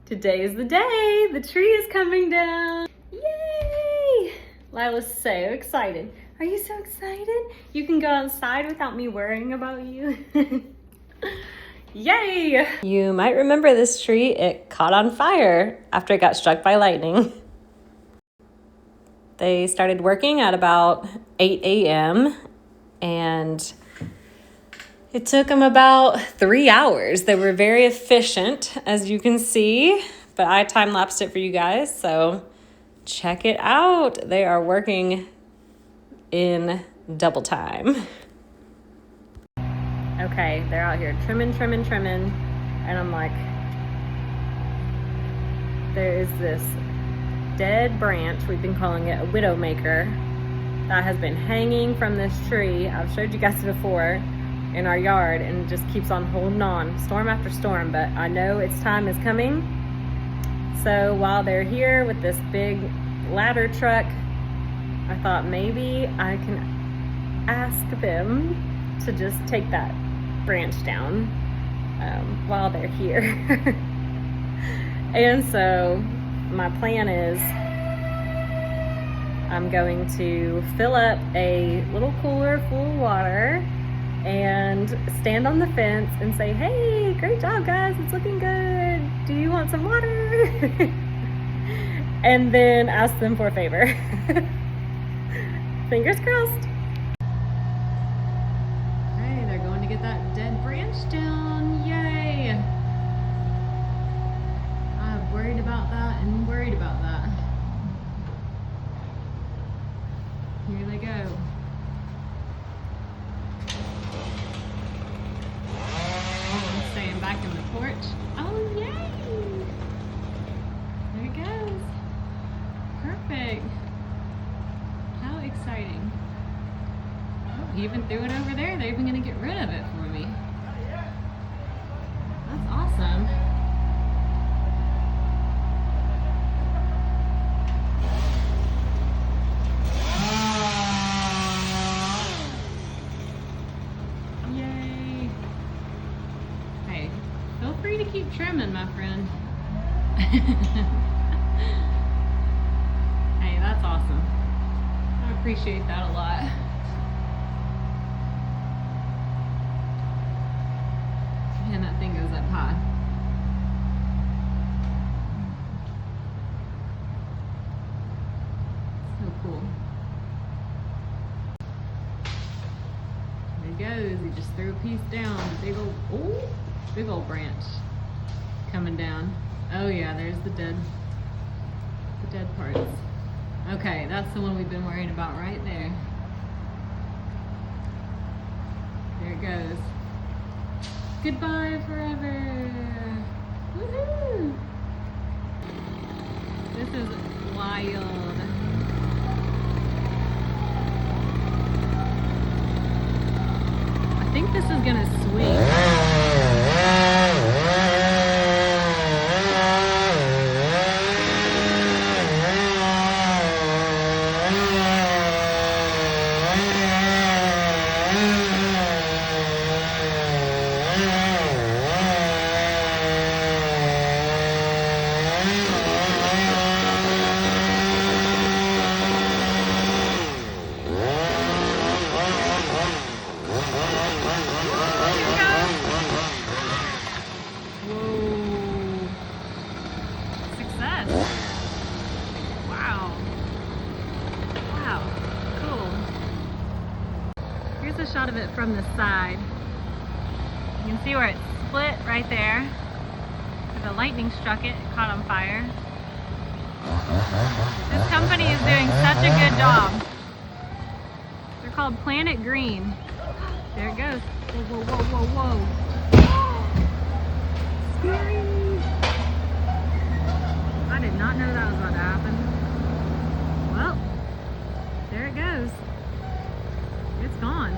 Today is the day. The tree is coming down. Yay! Lila's so excited. Are you so excited? You can go outside without me worrying about you. Yay! You might remember this tree. It caught on fire after it got struck by lightning. They started working at about 8 a.m. and it took them about 3 hours. They were very efficient, as you can see, but I time-lapsed it for you guys, so check it out. They are working in double time. Okay, they're out here trimming, and I'm like, there is this dead branch, we've been calling it a Widowmaker, that has been hanging from this tree. I've showed you guys before in our yard, and it just keeps on holding on, storm after storm, but I know its time is coming. So while they're here with this big ladder truck, I thought maybe I can ask them to just take that branch down while they're here. And so my plan is I'm going to fill up a little cooler full of water and stand on the fence and say, hey, great job guys, it's looking good. Do you want some water? And then ask them for a favor. Fingers crossed. Hey, they're going to get that dead branch down, yay. I've worried about that and worried about that. Here they go. Staying back in the porch. Oh, yay! There it goes. Perfect. How exciting. Oh, he even threw it over there. They're even going to get rid of it for me. That's awesome. Feel free to keep trimming, my friend. Hey, that's awesome. I appreciate that a lot. Man, that thing goes up high. So cool. There he goes. He just threw a piece down. Big old branch coming down. Oh yeah, there's the dead parts. Okay, that's the one we've been worrying about right there. There it goes. Goodbye forever. Woohoo! This is wild. I think this is gonna swing. Here's a shot of it from the side. You can see where it split right there. The lightning struck it, it caught on fire. This company is doing such a good job. They're called Planet Green. There it goes. Whoa, whoa, whoa, whoa, whoa. Scary. I did not know that was about to happen. Well, there it goes. It's gone.